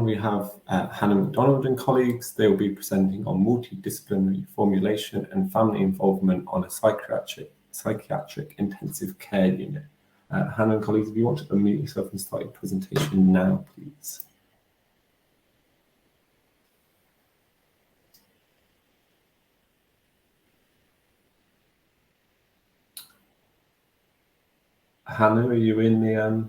we have Hannah McDonald and colleagues. They will be presenting on multidisciplinary formulation and family involvement on a psychiatric intensive care unit. Hannah and colleagues, if you want to unmute yourself and start your presentation now, please. Hannah, are you in the...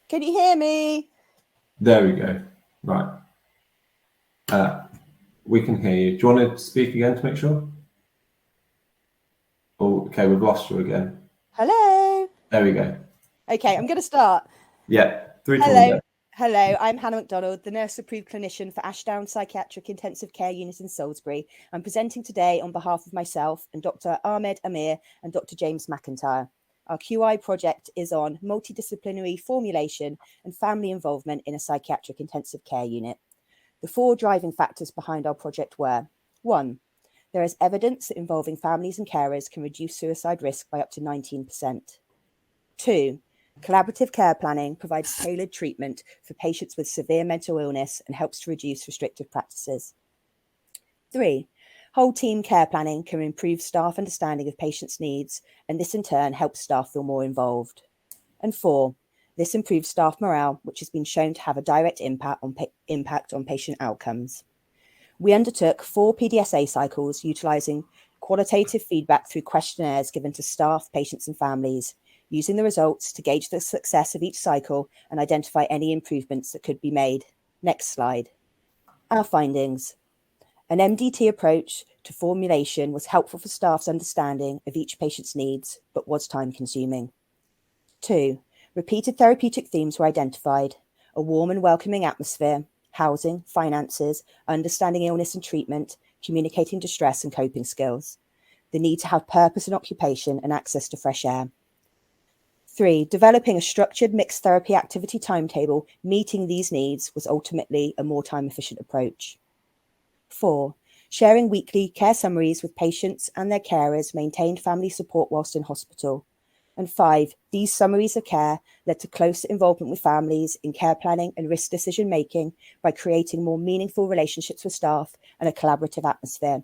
Can you hear me? There we go. Right. We can hear you. Do you want to speak again to make sure? Oh, okay, we've lost you again. Hello. There we go. Okay, I'm going to start. Yeah. 3, 2, 1, Hello. go. Hello, I'm Hannah McDonald, the nurse-approved clinician for Ashdown Psychiatric Intensive Care Unit in Salisbury. I'm presenting today on behalf of myself and Dr. Ahmed, Amer and Dr. James McIntyre. Our QI project is on multidisciplinary formulation and family involvement in a psychiatric intensive care unit. The 4 driving factors behind our project were: 1, there is evidence that involving families and carers can reduce suicide risk by up to 19%. 2, collaborative care planning provides tailored treatment for patients with severe mental illness and helps to reduce restrictive practices. 3, whole team care planning can improve staff understanding of patients' needs, and this in turn helps staff feel more involved. And 4, this improves staff morale, which has been shown to have a direct impact on patient outcomes. We undertook 4 PDSA cycles utilising qualitative feedback through questionnaires given to staff, patients and families, using the results to gauge the success of each cycle and identify any improvements that could be made. Next slide. Our findings. An MDT approach to formulation was helpful for staff's understanding of each patient's needs, but was time-consuming. 2, repeated therapeutic themes were identified: a warm and welcoming atmosphere, housing, finances, understanding illness and treatment, communicating distress and coping skills, the need to have purpose and occupation, and access to fresh air. 3, developing a structured mixed therapy activity timetable meeting these needs was ultimately a more time-efficient approach. 4, sharing weekly care summaries with patients and their carers maintained family support whilst in hospital. And 5, these summaries of care led to closer involvement with families in care planning and risk decision making by creating more meaningful relationships with staff and a collaborative atmosphere.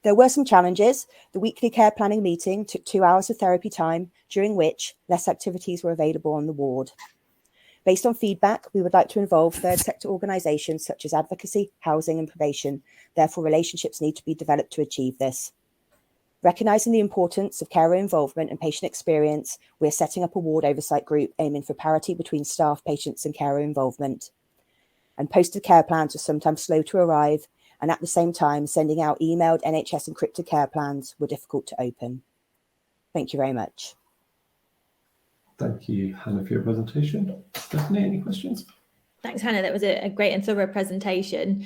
There were some challenges. The weekly care planning meeting took 2 hours of therapy time, during which less activities were available on the ward. Based on feedback, we would like to involve third sector organisations such as advocacy, housing and probation. Therefore, relationships need to be developed to achieve this. Recognising the importance of carer involvement and patient experience, we are setting up a ward oversight group aiming for parity between staff, patients and carer involvement. And posted care plans are sometimes slow to arrive, and at the same time, sending out emailed NHS encrypted care plans were difficult to open. Thank you very much. Thank you, Hannah, for your presentation. Stephanie, any questions? Thanks, Hannah. That was a great and thorough presentation.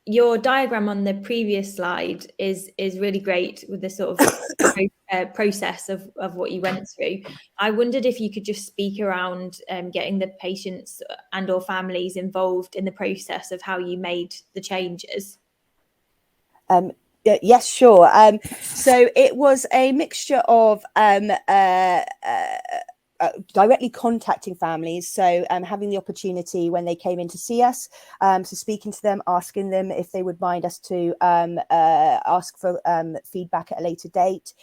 Your diagram on the previous slide is really great with the sort of process of what you went through. I wondered if you could just speak around getting the patients and or families involved in the process of how you made the changes. Yes, sure. So it was a mixture of directly contacting families, so having the opportunity when they came in to see us, so speaking to them, asking them if they would mind us to ask for feedback at a later date.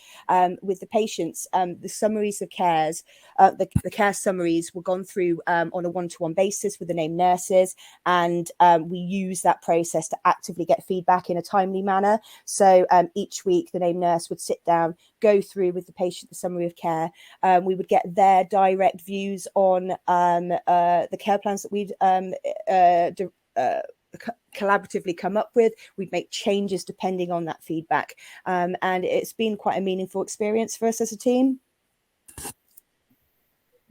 With the patients, the summaries of cares, the care summaries were gone through on a one-to-one basis with the named nurses, and we use that process to actively get feedback in a timely manner. So each week the named nurse would sit down, go through with the patient the summary of care. We would get their direct views on the care plans that we'd collaboratively come up with. We'd make changes depending on that feedback, and it's been quite a meaningful experience for us as a team.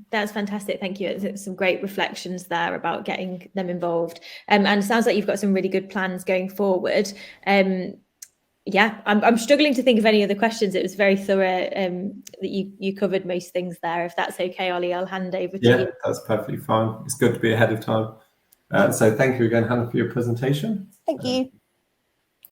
That's fantastic. Thank you. It's some great reflections there about getting them involved, and it sounds like you've got some really good plans going forward. Yeah, I'm struggling to think of any other questions. It was very thorough, that you covered most things there. If that's okay, Ollie, I'll hand over to you. Yeah, that's perfectly fine. It's good to be ahead of time. So thank you again, Hannah, for your presentation. Thank you.